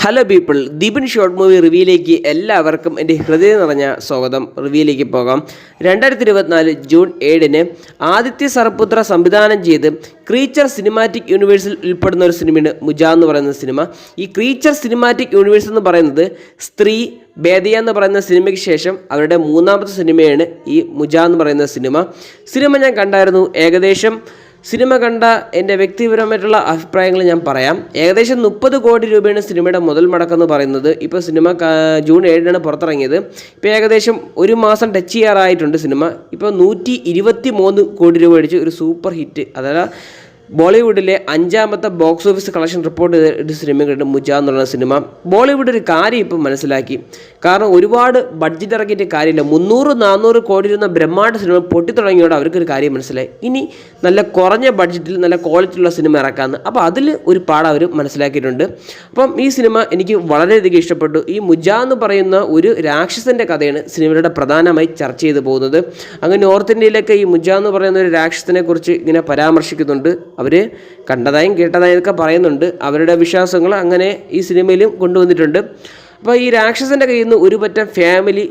Hello people, Deepan short movie റിവ്യൂയിലേക്ക് എല്ലാവർക്കും എൻ്റെ ഹൃദയം നിറഞ്ഞ സ്വാഗതം. റിവ്യൂയിലേക്ക് പോകാം. 2024 ജൂൺ 7 ആദിത്യ സർപുത്ര സംവിധാനം ചെയ്ത് ക്രീച്ചർ സിനിമാറ്റിക് യൂണിവേഴ്സിൽ ഉൾപ്പെടുന്ന ഒരു സിനിമയാണ് മുജ എന്ന് പറയുന്ന സിനിമ. ഈ ക്രീച്ചർ സിനിമാറ്റിക് യൂണിവേഴ്സ് എന്ന് പറയുന്നത് സ്ത്രീ ബേദിയ എന്ന് പറയുന്ന സിനിമയ്ക്ക് ശേഷം അവരുടെ മൂന്നാമത്തെ സിനിമയാണ് ഈ മുജ എന്ന് പറയുന്ന സിനിമ ഞാൻ കണ്ടായിരുന്നു. ഏകദേശം സിനിമ കണ്ട എൻ്റെ വ്യക്തിപരമായിട്ടുള്ള അഭിപ്രായങ്ങൾ ഞാൻ പറയാം. ഏകദേശം 30 കോടി രൂപയാണ് സിനിമയുടെ മുതൽ മുടക്കെന്ന് പറയുന്നത്. ഇപ്പോൾ സിനിമ ജൂൺ 7 പുറത്തിറങ്ങിയത്. ഇപ്പോൾ ഏകദേശം ഒരു മാസം ടച്ച് ചെയ്യാറായിട്ടുണ്ട് സിനിമ. ഇപ്പോൾ 123 കോടി രൂപ അടിച്ച് ഒരു സൂപ്പർ ഹിറ്റ്, അതായത് ബോളിവുഡിലെ 5ാമത്തെ ബോക്സ് ഓഫീസ് കളക്ഷൻ റിപ്പോർട്ട് ചെയ്ത സിനിമകളുടെ മുജ എന്ന് പറയുന്ന സിനിമ. ബോളിവുഡ് ഒരു കാര്യം ഇപ്പം മനസ്സിലാക്കി. കാരണം ഒരുപാട് ബഡ്ജറ്റ് ഇറക്കിയിട്ട് കാര്യമില്ല. 300-400 കോടി രൂപ ബ്രഹ്മാണ്ഡ സിനിമ പൊട്ടിത്തുടങ്ങിയോടെ അവർക്കൊരു കാര്യം മനസ്സിലായി, ഇനി നല്ല കുറഞ്ഞ ബഡ്ജറ്റിൽ നല്ല ക്വാളിറ്റിയുള്ള സിനിമ ഇറക്കാമെന്ന്. അപ്പോൾ അതിൽ ഒരു പാഠം അവർ മനസ്സിലാക്കിയിട്ടുണ്ട്. അപ്പം ഈ സിനിമ എനിക്ക് വളരെയധികം ഇഷ്ടപ്പെട്ടു. ഈ മുജ എന്ന് പറയുന്ന ഒരു രാക്ഷസൻ്റെ കഥയാണ് സിനിമയുടെ പ്രധാനമായി ചർച്ച ചെയ്തു പോകുന്നത്. അങ്ങനെ നോർത്ത് ഇന്ത്യയിലൊക്കെ ഈ മുജ എന്ന് പറയുന്ന ഒരു രാക്ഷസനെ കുറിച്ച് ഇങ്ങനെ പരാമർശിക്കുന്നുണ്ട്. അവർ കണ്ടതായും കേട്ടതായും ഒക്കെ പറയുന്നുണ്ട്. അവരുടെ വിശ്വാസങ്ങൾ അങ്ങനെ ഈ സിനിമയിലും കൊണ്ടുവന്നിട്ടുണ്ട്. അപ്പോൾ ഈ രാക്ഷസൻ്റെ കയ്യിൽ നിന്ന് ഒരു പറ്റം ഫാമിലി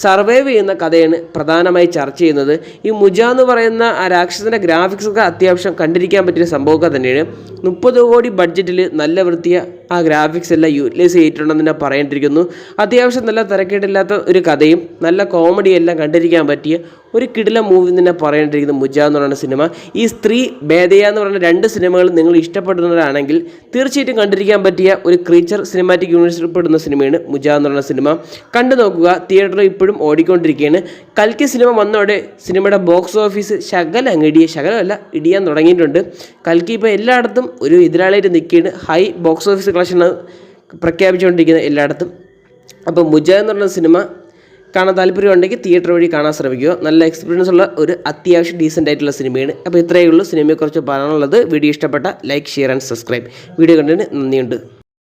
സർവൈവ് ചെയ്യുന്ന കഥയാണ് പ്രധാനമായി ചർച്ച ചെയ്യുന്നത്. ഈ മുജ എന്ന് പറയുന്ന ആ രാക്ഷസൻ്റെ ഗ്രാഫിക്സൊക്കെ അത്യാവശ്യം കണ്ടിരിക്കാൻ പറ്റിയ സംഭവമൊക്കെ തന്നെയാണ്. 30 കോടി ബഡ്ജറ്റിൽ നല്ല വൃത്തിയ ആ ഗ്രാഫിക്സ് എല്ലാം യൂട്ടിലൈസ് ചെയ്തിട്ടുണ്ടെന്ന് ഞാൻ പറയേണ്ടിയിരിക്കുന്നു. അത്യാവശ്യം നല്ല തിരക്കേടില്ലാത്ത ഒരു കഥയും നല്ല കോമഡി എല്ലാം കണ്ടിരിക്കാൻ പറ്റിയ ഒരു കിടിലം മൂവി തന്നെ പറയേണ്ടിയിരിക്കുന്നു മുജ എന്ന് പറയുന്ന സിനിമ. ഈ സ്ത്രീ ബേദിയ എന്ന് പറയുന്ന 2 സിനിമകൾ നിങ്ങൾ ഇഷ്ടപ്പെടുന്നവരാണെങ്കിൽ തീർച്ചയായിട്ടും കണ്ടിരിക്കാൻ പറ്റിയ ഒരു ക്രീച്ചർ സിനിമാറ്റിക് യൂണിവേഴ്സിൽ പെടുന്ന സിനിമയാണ് മുജ എന്ന് പറയുന്ന സിനിമ. കണ്ടു നോക്കുക. തിയേറ്ററിൽ ഇപ്പോഴും ഓടിക്കൊണ്ടിരിക്കുകയാണ്. കൽക്കി സിനിമ വന്നതോടെ സിനിമയുടെ ബോക്സ് ഓഫീസ് ശകലമല്ല ഇടിയാൻ തുടങ്ങിയിട്ടുണ്ട്. കൽക്കി ഇപ്പോൾ എല്ലായിടത്തും ഒരു എതിരാളിയായിട്ട് നിൽക്കുകയാണ്. ഹൈ ബോക്സ് ഓഫീസ് കളക്ഷൻ പ്രഖ്യാപിച്ചുകൊണ്ടിരിക്കുന്നത് എല്ലായിടത്തും. അപ്പോൾ മുജ എന്ന് പറയുന്ന സിനിമ കാണാൻ താല്പര്യമുണ്ടെങ്കിൽ തിയേറ്റർ വഴി കാണാൻ ശ്രമിക്കുക. നല്ല എക്സ്പീരിയൻസ് ഉള്ള ഒരു അത്യാവശ്യം ഡീസൻ്റ് ആയിട്ടുള്ള സിനിമയാണ്. അപ്പോൾ ഇത്രയേ ഉള്ളൂ സിനിമയെക്കുറിച്ച് പറയാനുള്ളത്. വീഡിയോ ഇഷ്ടപ്പെട്ട like, share and subscribe. Video കണ്ടതിന് നന്ദിയുണ്ട്.